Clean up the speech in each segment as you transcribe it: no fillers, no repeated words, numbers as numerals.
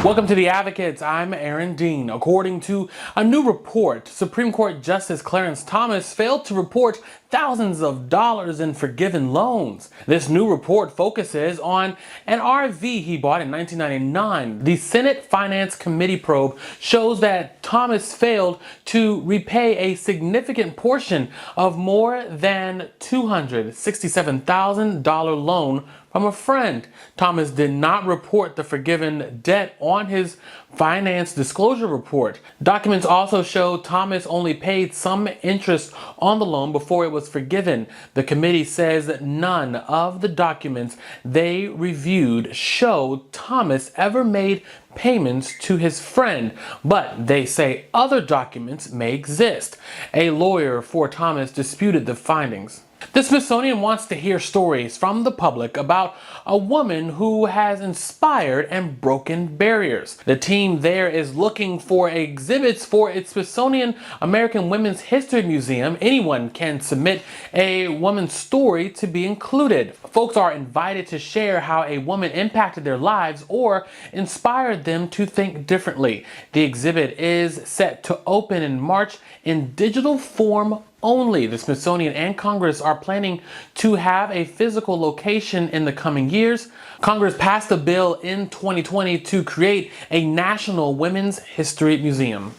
Welcome to The Advocates. I'm Aaron Dean. According to a new report, Supreme Court Justice Clarence Thomas failed to report thousands of dollars in forgiven loans. This new report focuses on an RV he bought in 1999. The Senate Finance Committee probe shows that Thomas failed to repay a significant portion of more than $267,000 loan from a friend. Thomas did not report the forgiven debt on his finance disclosure report. Documents also show Thomas only paid some interest on the loan before it was forgiven. The committee says that none of the documents they reviewed showed Thomas ever made payments to his friend, but they say other documents may exist. A lawyer for Thomas disputed the findings. The Smithsonian wants to hear stories from the public about a woman who has inspired and broken barriers. The team there is looking for exhibits for its Smithsonian American Women's History Museum. Anyone can submit a woman's story to be included. Folks are invited to share how a woman impacted their lives or inspired them to think differently. The exhibit is set to open in March in digital form only. The Smithsonian and Congress are planning to have a physical location in the coming years. Congress passed a bill in 2020 to create a National Women's History Museum.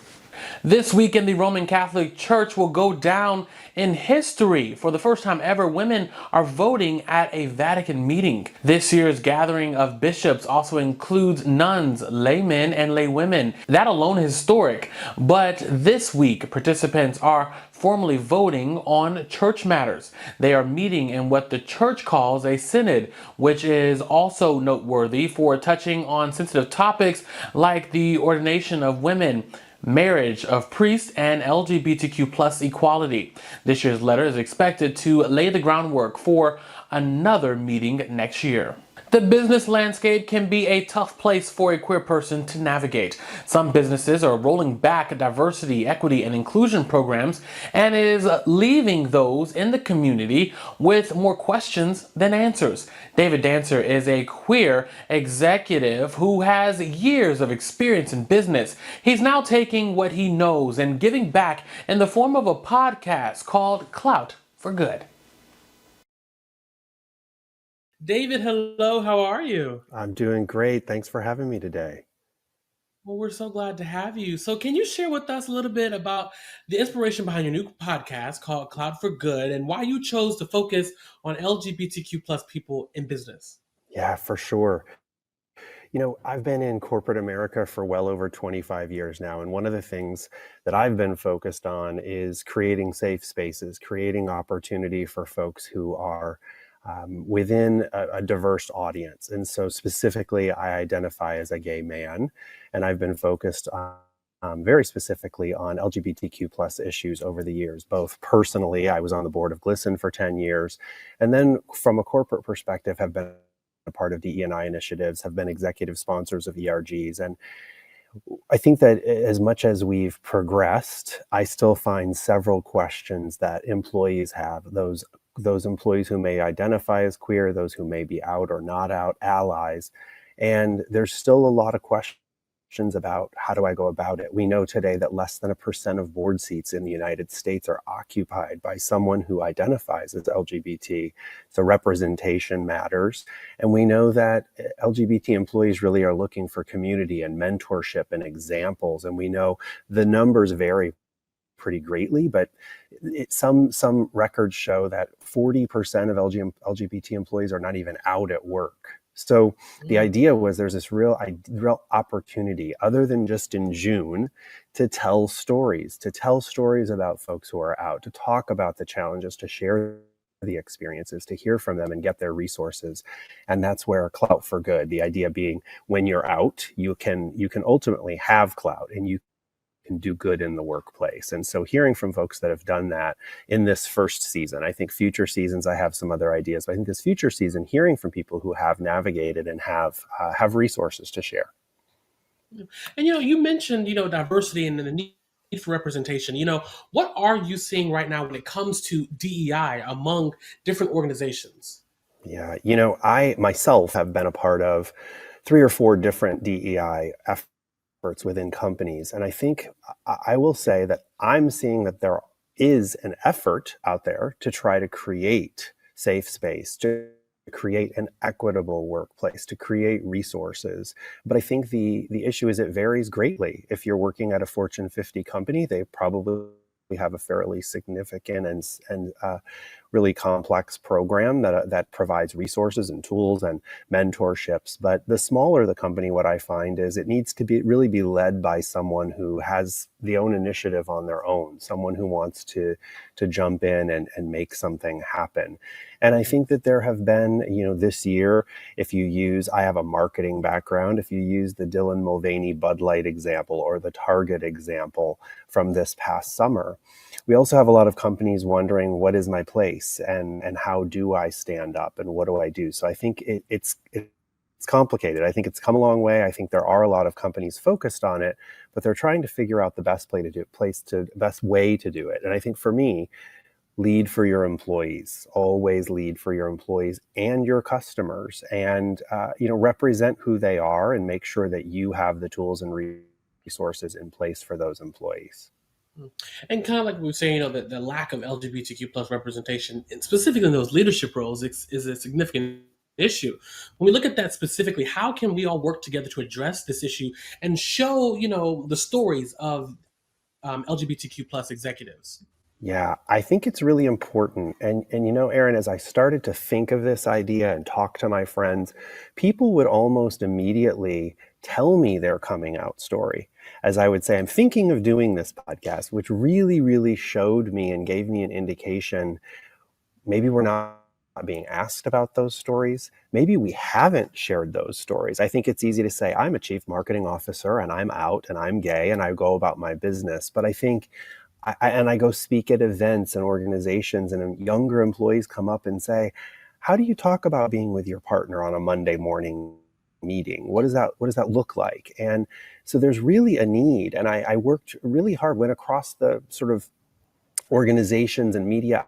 This weekend, the Roman Catholic Church will go down in history. For the first time ever, women are voting at a Vatican meeting. This year's gathering of bishops also includes nuns, laymen, and laywomen. That alone is historic. But this week, participants are formally voting on church matters. They are meeting in what the church calls a synod, which is also noteworthy for touching on sensitive topics like the ordination of women, marriage of priests, and LGBTQ plus equality. This year's letter is expected to lay the groundwork for another meeting next year. The business landscape can be a tough place for a queer person to navigate. Some businesses are rolling back diversity, equity, and inclusion programs and is leaving those in the community with more questions than answers. David Dancer is a queer executive who has years of experience in business. He's now taking what he knows and giving back in the form of a podcast called Clout for Good. David, hello, how are you? I'm doing great. Thanks for having me today. Well, we're so glad to have you. So, can you share with us a little bit about the inspiration behind your new podcast called Cloud for Good and why you chose to focus on LGBTQ plus people in business? Yeah, for sure. I've been in corporate America for well over 25 years now. And one of the things that I've been focused on is creating safe spaces, creating opportunity for folks who are within a diverse audience. And so specifically, I identify as a gay man, and I've been focused on very specifically on LGBTQ plus issues over the years. Both personally, I was on the board of GLSEN for 10 years, and then from a corporate perspective, have been a part of DE&I initiatives, have been executive sponsors of ERGs. And I think that as much as we've progressed, I still find several questions that employees have, those employees who may identify as queer, those who may be out or not out, allies. And there's still a lot of questions about how do I go about it. We know today that less than 1% of board seats in the United States are occupied by someone who identifies as LGBT. So representation matters. And we know that LGBT employees really are looking for community and mentorship and examples. And we know the numbers vary pretty greatly, but some records show that 40% of LGBT employees are not even out at work. So the idea was there's this real opportunity, other than just in June, to tell stories about folks who are out, to talk about the challenges, to share the experiences, to hear from them and get their resources. And that's where Clout for Good, the idea being when you're out, you can ultimately have clout and you can do good in the workplace. And so hearing from folks that have done that in this first season, I think future seasons, I have some other ideas, but I think this future season, hearing from people who have navigated and have resources to share. And you mentioned, diversity and the need for representation. What are you seeing right now when it comes to DEI among different organizations? Yeah, I myself have been a part of 3 or 4 different DEI efforts within companies. And I think I will say that I'm seeing that there is an effort out there to try to create safe space, to create an equitable workplace, to create resources. But I think the issue is it varies greatly. If you're working at a Fortune 50 company, they probably have a fairly significant and really complex program that provides resources and tools and mentorships. But the smaller the company, what I find is it needs to really be led by someone who has the own initiative on their own, someone who wants to jump in and make something happen. And I think that there have been, this year, I have a marketing background, if you use the Dylan Mulvaney Bud Light example or the Target example from this past summer, we also have a lot of companies wondering, what is my place and how do I stand up and what do I do? So I think it's complicated. I think it's come a long way. I think there are a lot of companies focused on it, but they're trying to figure out the best way to do it. And I think for me, lead for your employees, always lead for your employees and your customers, and represent who they are and make sure that you have the tools and resources in place for those employees. And kind of like we were saying, that the lack of LGBTQ plus representation, and specifically in those leadership roles, is a significant issue. When we look at that specifically, how can we all work together to address this issue and show, the stories of LGBTQ plus executives? Yeah, I think it's really important. And Aaron, as I started to think of this idea and talk to my friends, people would almost immediately tell me their coming out story. As I would say, I'm thinking of doing this podcast, which really, really showed me and gave me an indication maybe we're not being asked about those stories. Maybe we haven't shared those stories. I think it's easy to say, I'm a chief marketing officer and I'm out and I'm gay and I go about my business. But I think I go speak at events and organizations, and younger employees come up and say, how do you talk about being with your partner on a Monday morning meeting? What does that look like? And so there's really a need. And I worked really hard, went across the sort of organizations and media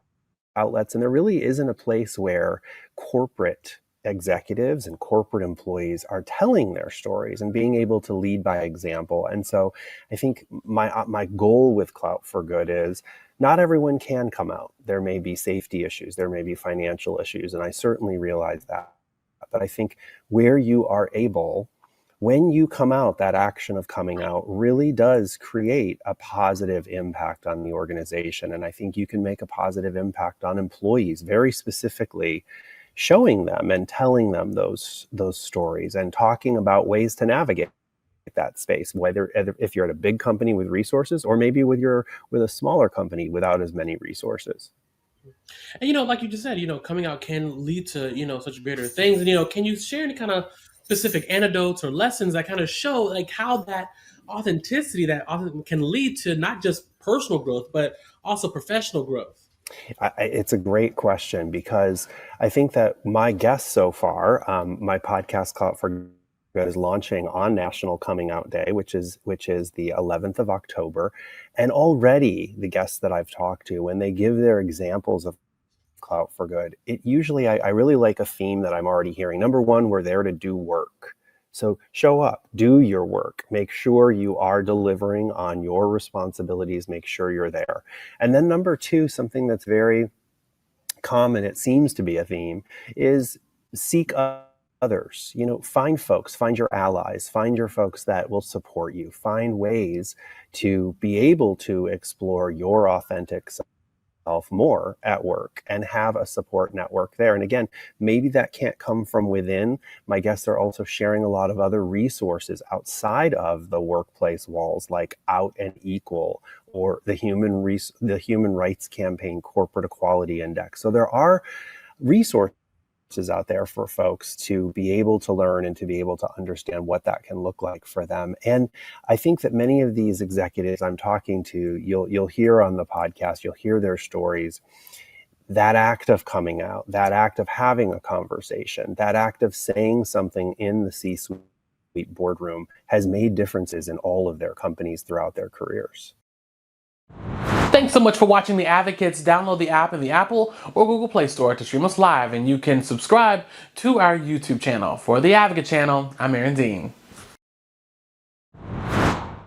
outlets, and there really isn't a place where corporate executives and corporate employees are telling their stories and being able to lead by example. And so I think my goal with Clout for Good is not everyone can come out. There may be safety issues, there may be financial issues, and I certainly realize that. But I think where you are able, when you come out, that action of coming out really does create a positive impact on the organization. And I think you can make a positive impact on employees, very specifically showing them and telling them those stories and talking about ways to navigate that space, whether if you're at a big company with resources or maybe with a smaller company without as many resources. And like you just said, coming out can lead to such greater things. And can you share any kind of specific anecdotes or lessons that kind of show like how that authenticity that often can lead to not just personal growth but also professional growth? It's a great question, because I think that my guests so far, my podcast Clout for Good is launching on National Coming Out Day, which is the 11th of October. And already the guests that I've talked to, when they give their examples of Clout for Good, it usually, I really like a theme that I'm already hearing. Number one, we're there to do work. So show up, do your work, make sure you are delivering on your responsibilities, make sure you're there. And then number two, something that's very common, it seems to be a theme, is seek others. Find folks, find your allies, find your folks that will support you, find ways to be able to explore your authentic self more at work and have a support network there. And again, maybe that can't come from within. My guests are also sharing a lot of other resources outside of the workplace walls, like Out and Equal or the Human Rights Campaign Corporate Equality Index. So there are resources out there for folks to be able to learn and to be able to understand what that can look like for them. And I think that many of these executives I'm talking to, you'll hear on the podcast, you'll hear their stories. That act of coming out, that act of having a conversation, that act of saying something in the C-suite boardroom has made differences in all of their companies throughout their careers. Thanks so much for watching The Advocates. Download the app in the Apple or Google Play Store to stream us live, and you can subscribe to our YouTube channel. For The Advocate channel, I'm Aaron Dean.